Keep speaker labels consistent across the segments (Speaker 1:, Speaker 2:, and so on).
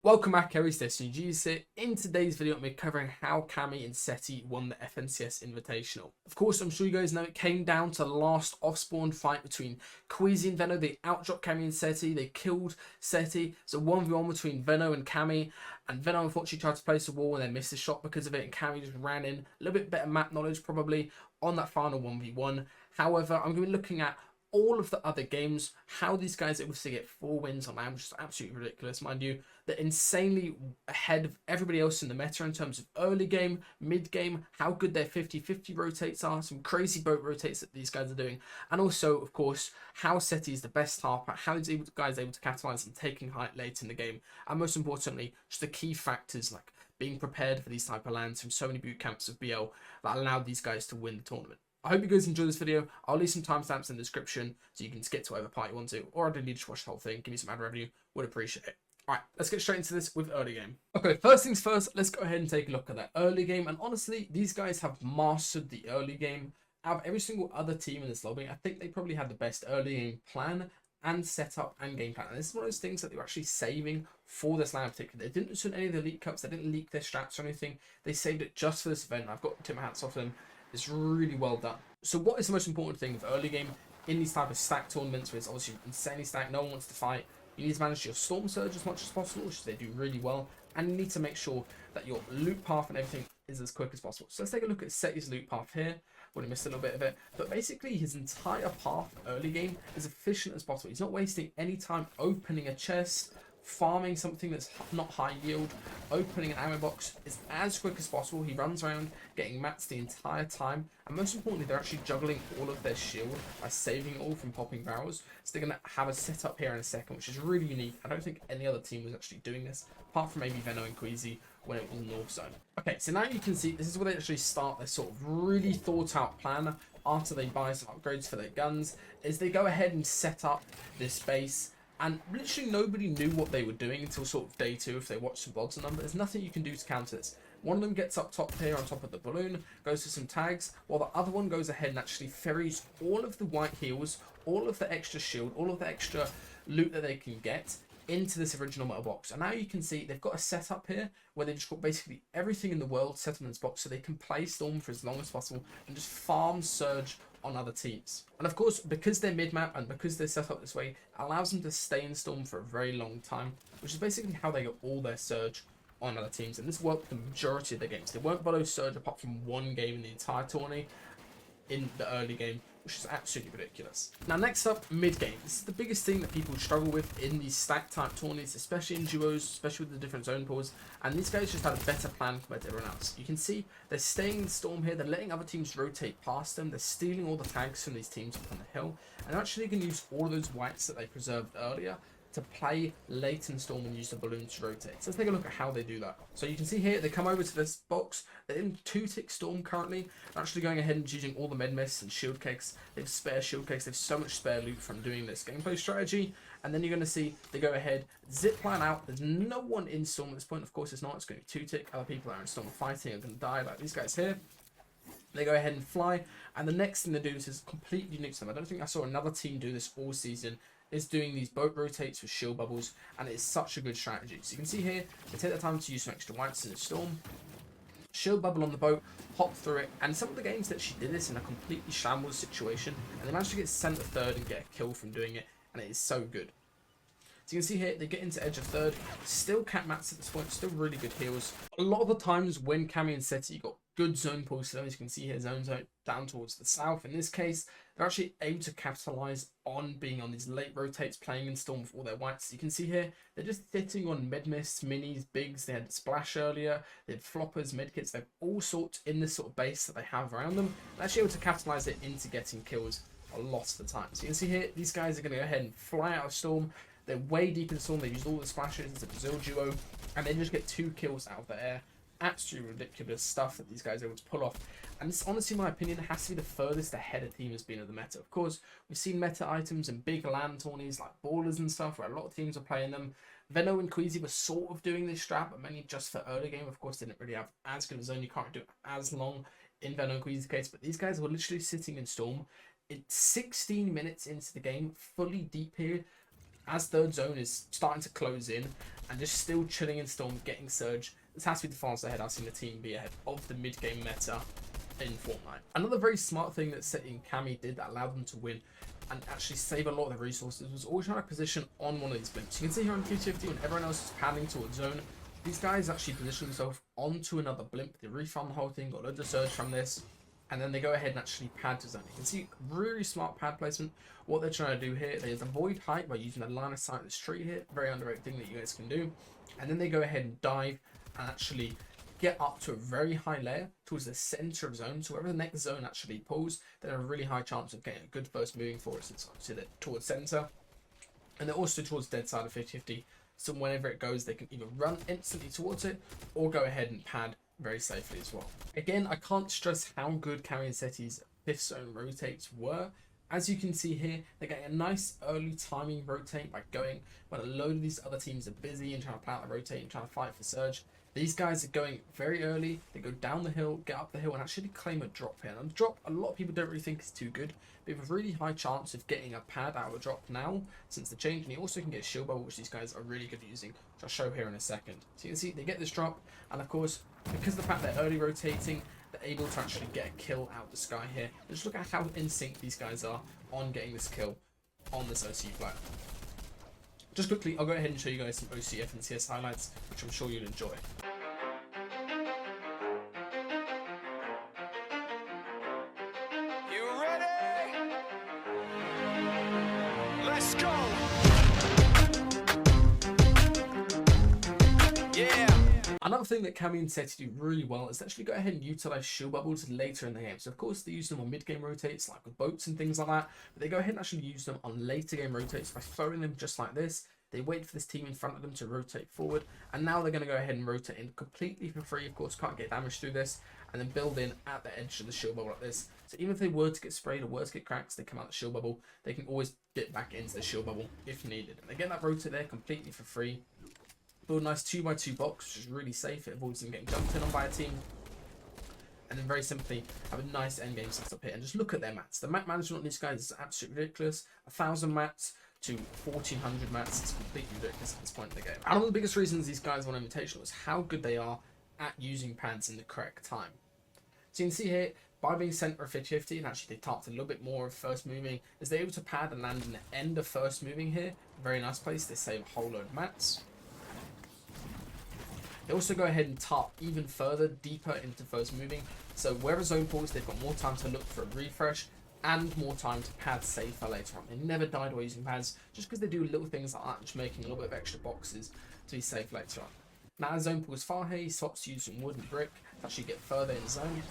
Speaker 1: Welcome back, everyone. DestinysJesus here. In today's video, I'm covering how Cammy and Setty won the FNCS Invitational. Of course, I'm sure you guys know it came down to the last off-spawn fight between Queasy and Veno. They outdropped Cammy and Setty. They killed Setty. It's a 1v1 between Veno and Cammy. And Veno unfortunately tried to place a wall and then missed a shot because of it. And Cammy just ran in. A little bit better map knowledge probably on that final 1v1. However, I'm going to be looking at all of the other games, how these guys are able to get 4 wins on land, which is absolutely ridiculous, mind you. They're insanely ahead of everybody else in the meta in terms of early game, mid game, how good their 50-50 rotates are, some crazy boat rotates that these guys are doing, and also, of course, how Setty is the best Tarper, how these guys are able to capitalize on taking height late in the game, and most importantly, just the key factors like being prepared for these type of lands from so many boot camps of BL that allowed these guys to win the tournament. I hope you guys enjoy this video. I'll leave some timestamps in the description so you can skip to whatever part you want to, or I don't need to watch the whole thing. Give me some ad revenue. Would appreciate it. Alright, let's get straight into this with early game. Okay, first things first, let's go ahead and take a look at that early game. And honestly, these guys have mastered the early game. Out of every single other team in this lobby, I think they probably had the best early game plan and setup and game plan. And this is one of those things that they were actually saving for this land in particular. They didn't do any of the leak cups. They didn't leak their strats or anything. They saved it just for this event. I've got to tip my hats off them. It's really well done. So what is the most important thing of early game in these type of stack tournaments where it's obviously insanely stacked, no one wants to fight? You need to manage your storm surge as much as possible, which they do really well, and you need to make sure that your loot path and everything is as quick as possible. So let's take a look at Setty's loot path here. Would have missed a little bit of it, but basically his entire path early game is efficient as possible. He's not wasting any time opening a chest, farming something that's not high yield, opening an ammo box is as quick as possible. He runs around getting mats the entire time, and most importantly, they're actually juggling all of their shield by saving it all from popping barrels. So they're going to have a setup here in a second, which is really unique. I don't think any other team was actually doing this, apart from maybe Veno and Queasy when it was North Zone. Okay, so now you can see this is where they actually start their sort of really thought out plan after they buy some upgrades for their guns, is they go ahead and set up this base. And literally nobody knew what they were doing until sort of day 2 if they watched some vlogs on them. But there's nothing you can do to counter this. One of them gets up top here on top of the balloon, goes to some tags, while the other one goes ahead and actually ferries all of the white heals, all of the extra shield, all of the extra loot that they can get into this original metal box. And now you can see they've got a setup here where they've just got basically everything in the world set up in this box so they can play Storm for as long as possible and just farm Surge on other teams. And of course, because they're mid-map and because they're set up this way, it allows them to stay in Storm for a very long time, which is basically how they got all their Surge on other teams. And this worked the majority of their games. They weren't below Surge apart from one game in the entire tourney in the early game, which is absolutely ridiculous. Now next up, mid game. This is the biggest thing that people struggle with in these stack type tourneys, especially in duos, especially with the different zone pools, and these guys just had a better plan compared to everyone else. You can see they're staying in Storm here, they're letting other teams rotate past them, they're stealing all the tags from these teams up on the hill, and they're actually going to use all of those whites that they preserved earlier to play late in Storm and use the balloons to rotate. So let's take a look at how they do that. So you can see here, they come over to this box. They're in 2-tick Storm currently. They're actually going ahead and using all the med mists and shield cakes. They have spare shield cakes. They have so much spare loot from doing this gameplay strategy. And then you're going to see they go ahead, zip line out. There's no one in Storm at this point. Of course, it's not. It's going to be 2-tick. Other people are in Storm fighting are going to die, like these guys here. They go ahead and fly. And the next thing they do, this is completely unique to them. I don't think I saw another team do this all season, is doing these boat rotates with shield bubbles, and it's such a good strategy. So you can see here, they take the time to use some extra whites in the Storm, shield bubble on the boat, hop through it, and some of the games that she did this in a completely shambles situation, and they managed to get center third and get a kill from doing it, and it is so good. So you can see here, they get into edge of third, still cap mats at this point, still really good heals. A lot of the times when Cammy and Setty got good zone pulls, so as you can see here, zone down towards the south. In this case, they're actually able to capitalize on being on these late rotates, playing in Storm with all their whites. You can see here, they're just sitting on med mists, minis, bigs. They had splash earlier, they had floppers, medkits. They have all sorts in this sort of base that they have around them. They're actually able to capitalize it into getting kills a lot of the time. So you can see here, these guys are going to go ahead and fly out of Storm. They're way deep in Storm. They've used all the splashes. It's a Brazil duo, and they just get 2 kills out of the air. Absolutely ridiculous stuff that these guys are able to pull off, and this, honestly, in my opinion, has to be the furthest ahead a team has been of the meta. Of course, we've seen meta items in big land tourneys like ballers and stuff where a lot of teams are playing them. Veno and Queasy were sort of doing this strat, but mainly just for early game. Of course, they didn't really have as good a zone. You can't do it as long in Veno and Queasy's case, but these guys were literally sitting in Storm. It's 16 minutes into the game, fully deep here, as third zone is starting to close in, and just still chilling in Storm, getting Surge. This has to be the fastest ahead I've seen the team be ahead of the mid-game meta in Fortnite. Another very smart thing that Setty and Cammy did that allowed them to win and actually save a lot of the resources was always trying to position on one of these blimps. You can see here on 50-50 when everyone else is panning towards zone, these guys actually position themselves onto another blimp. They refarm the whole thing, got loads of surge from this, and then they go ahead and actually pad to zone. You can see really smart pad placement. What they're trying to do here, they avoid height by using the line of sight of this tree here. Very underrated thing that you guys can do. And then they go ahead and dive and actually get up to a very high layer towards the center of zone. So wherever the next zone actually pulls, they have a really high chance of getting a good first moving force towards center. And they're also towards dead side of 50-50. So whenever it goes, they can either run instantly towards it or go ahead and pad very safely as well. Again, I can't stress how good Cammy and Setty's 5th zone rotates were. As you can see here, they're getting a nice early timing rotate by going when a load of these other teams are busy and trying to plan out the rotate and trying to fight for surge. These guys are going very early. They go down the hill, get up the hill, and actually claim a drop here. And the drop, a lot of people don't really think is too good, but you have a really high chance of getting a pad out of a drop now since the change. And you also can get a shield bubble, which these guys are really good at using, which I'll show here in a second. So you can see they get this drop, and of course, because of the fact they're early rotating, they're able to actually get a kill out of the sky here. And just look at how in sync these guys are on getting this kill on this OC flag. Just quickly, I'll go ahead and show you guys some OC FNCS highlights, which I'm sure you'll enjoy.
Speaker 2: Let's go. Yeah.
Speaker 1: Another thing that Cammy and Setty do really well is to actually go ahead and utilize shield bubbles later in the game. So of course they use them on mid-game rotates like with boats and things like that, but they go ahead and actually use them on later game rotates by throwing them just like this. They wait for this team in front of them to rotate forward, and now they're going to go ahead and rotate in completely for free. Of course, can't get damage through this, and then build in at the edge of the shield bubble like this. So even if they were to get sprayed or were to get cracks, they come out the shield bubble. They can always get back into the shield bubble if needed. And they get that rotate there completely for free. Build a nice 2x2 box, which is really safe. It avoids them getting jumped in on by a team. And then very simply have a nice endgame setup here. And just look at their mats. The mat management on these guys is absolutely ridiculous. 1,000 mats to 1,400 mats. It's completely ridiculous at this point in the game. And one of the biggest reasons these guys won Invitational is how good they are at using pads in the correct time. So you can see here, by being center of 50-50, and actually they tarped a little bit more of first moving, is they're able to pad and land in the end of first moving here. Very nice place. They save a whole load of mats. They also go ahead and tarp even further, deeper into first moving. So wherever zone pulls, they've got more time to look for a refresh and more time to pad safer later on. They never died while using pads, just because they do little things like that, just making a little bit of extra boxes to be safe later on. Now as zone pulls far here, he swaps to use some wood and brick to actually get further in zone,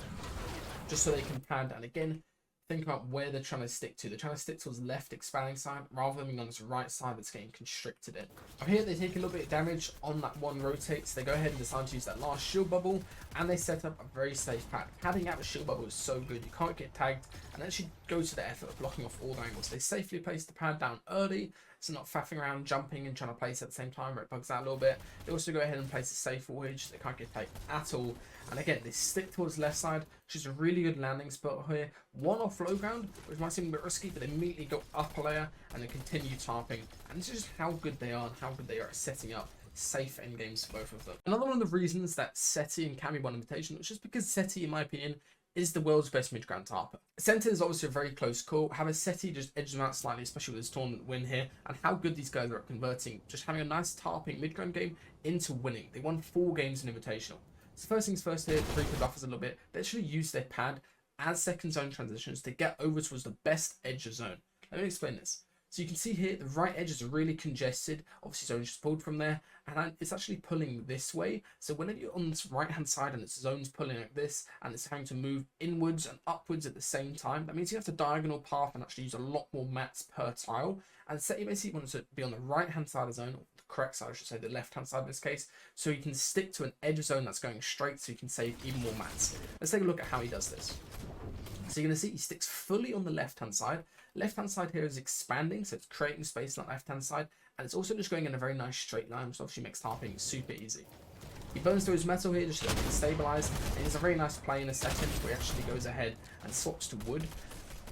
Speaker 1: just so they can pad. And again, think about where they're trying to stick to. They're trying to stick towards the left expanding side rather than being on this right side that's getting constricted in. Up here, they take a little bit of damage on that one rotate, so they go ahead and decide to use that last shield bubble, and they set up a very safe pad. Padding out the shield bubble is so good, you can't get tagged, and actually go to the effort of blocking off all the angles. They safely place the pad down early, so not faffing around, jumping and trying to place it at the same time where it bugs out a little bit. They also go ahead and place a safe wallage. They can't get tagged at all. And again, they stick towards the left side, which is a really good landing spot here. One off low ground, which might seem a bit risky, but they immediately go up a layer and then continue tarping. And this is just how good they are and how good they are at setting up safe endgames for both of them. Another one of the reasons that Setty and Cammy won Invitation was just because Setty, in my opinion, is the world's best mid-ground tarper. Center is obviously a very close call. However, Setty just edges them out slightly, especially with this tournament win here, and how good these guys are at converting, just having a nice tarping mid-ground game into winning. They won 4 games in Invitational. So first things first here, the briefly buffers a little bit. They actually use their pad as second zone transitions to get over towards the best edge of zone. Let me explain this. So you can see here, the right edge is really congested. Obviously, zone just pulled from there, and it's actually pulling this way. So whenever you're on this right-hand side and its zone's pulling like this, and it's having to move inwards and upwards at the same time, that means you have to diagonal path and actually use a lot more mats per tile. And Setty basically wants to be on the right-hand side of the zone, or the correct side, I should say, the left-hand side in this case, so you can stick to an edge of zone that's going straight, so you can save even more mats. Let's take a look at how he does this. So you're going to see he sticks fully on the left-hand side. Left-hand side here is expanding, so it's creating space on that left-hand side, and it's also just going in a very nice straight line, which obviously makes tarping super easy. He burns through his metal here just so he can stabilize, and it's a very nice play in a second where he actually goes ahead and swaps to wood.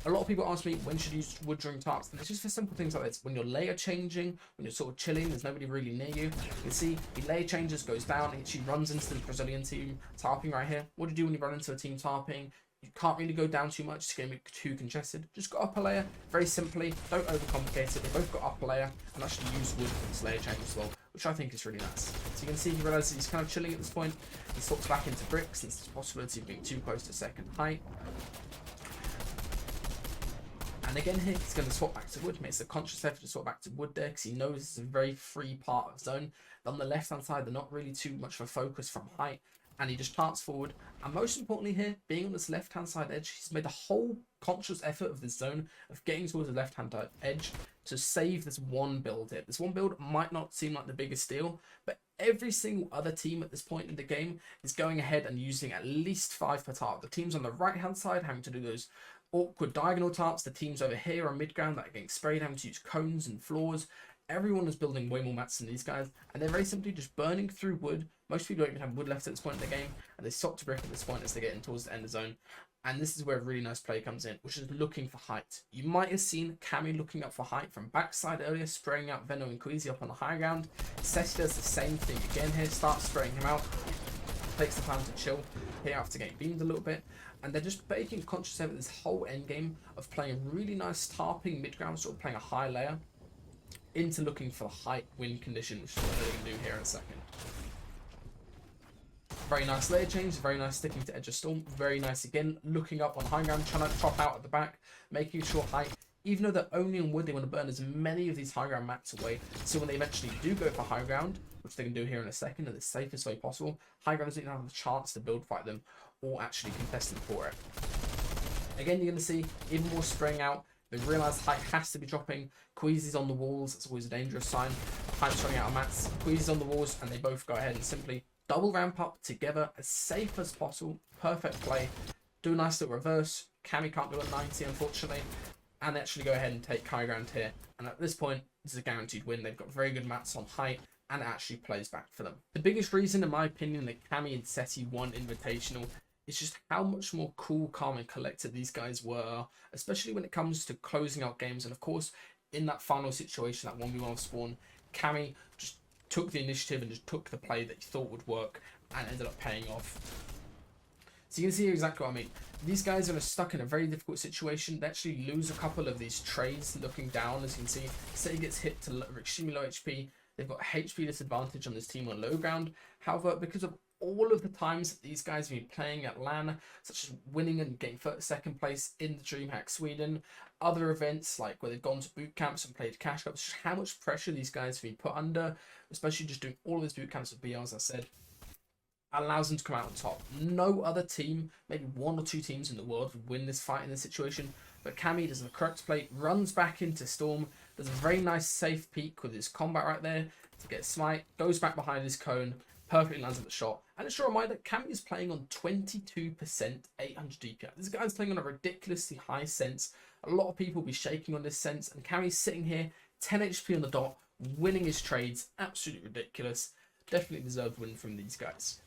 Speaker 1: A lot of people ask me when should you use wood during tarps, and it's just for simple things like this. When you're layer changing, when you're sort of chilling, there's nobody really near you. You can see he layer changes, goes down, he actually runs into the Brazilian team tarping right here. What do you do when you run into a team tarping? You can't really go down too much, it's going to be too congested. Just go upper layer, very simply, don't overcomplicate it. They both got upper layer, and actually use wood for this layer change as well, which I think is really nice. So you can see he realizes he's kind of chilling at this point. He swaps back into bricks, since there's a possibility of being too close to second height. And again here, he's going to swap back to wood. Makes a conscious effort to swap back to wood there because he knows it's a very free part of zone. But on the left-hand side, they're not really too much of a focus from height. And he just tarts forward. And most importantly here, being on this left-hand side edge, he's made a whole conscious effort of this zone of getting towards the left-hand edge to save this one build here. This one build might not seem like the biggest deal, but every single other team at this point in the game is going ahead and using at least 5 per tart. The teams on the right-hand side having to do those awkward diagonal tarts. The teams over here on mid-ground that are getting sprayed, having to use cones and floors. Everyone is building way more mats than these guys, and they're very simply just burning through wood. Most people don't even have wood left at this point in the game, and they stop to brick at this point as they get in towards the end of zone. And this is where a really nice play comes in, which is looking for height. You might have seen Cammy looking up for height from backside earlier, spraying out Venno and Queasy up on the high ground. Setty does the same thing again here, starts spraying him out, takes the time to chill here after getting beamed a little bit. And they're just making conscious effort this whole end game of playing really nice tarping mid-ground, sort of playing a high layer, into looking for height win condition, which is what they're going to do here in a second. Very nice layer change, very nice sticking to edge of storm, very nice again, looking up on high ground, trying to chop out at the back, making sure height, even though they're only on wood, they want to burn as many of these high ground mats away, so when they eventually do go for high ground, which they can do here in a second in the safest way possible, high ground doesn't even have a chance to build fight them or actually contest them for it. Again, you're going to see even more spraying out. They realise height has to be dropping. Queasy's on the walls. It's always a dangerous sign. Height's running out of mats. Queasy's on the walls, and they both go ahead and simply double ramp up together as safe as possible. Perfect play. Do a nice little reverse. Cammy can't do a 90, unfortunately. And actually go ahead and take high ground here. And at this point, this is a guaranteed win. They've got very good mats on height, and it actually plays back for them. The biggest reason, in my opinion, that Cammy and Setty won Invitational it's just how much more cool, calm, and collected these guys were, especially when it comes to closing out games. And of course, in that final situation, that 1v1 spawn, Cammy just took the initiative and just took the play that he thought would work and ended up paying off. So you can see exactly what I mean. These guys are stuck in a very difficult situation. They actually lose a couple of these trades looking down, as you can see. Say he gets hit to extremely low HP. They've got HP disadvantage on this team on low ground. However, because of all of the times that these guys have been playing at LAN, such as winning and getting second place in the DreamHack Sweden, other events like where they've gone to boot camps and played cash cups, just how much pressure these guys have been put under, especially just doing all of those boot camps with BR, as I said, allows them to come out on top. No other team, maybe 1 or 2 teams in the world would win this fight in this situation, but Cammy does the correct play, runs back into Storm, does a very nice safe peek with his combat right there to get smite, goes back behind his cone, perfectly lands at the shot. And it's a reminder, Cammy is playing on 22% 800 DPI. This guy's playing on a ridiculously high sense. A lot of people will be shaking on this sense, and Cammy's sitting here, 10 HP on the dot, winning his trades. Absolutely ridiculous. Definitely deserved win from these guys.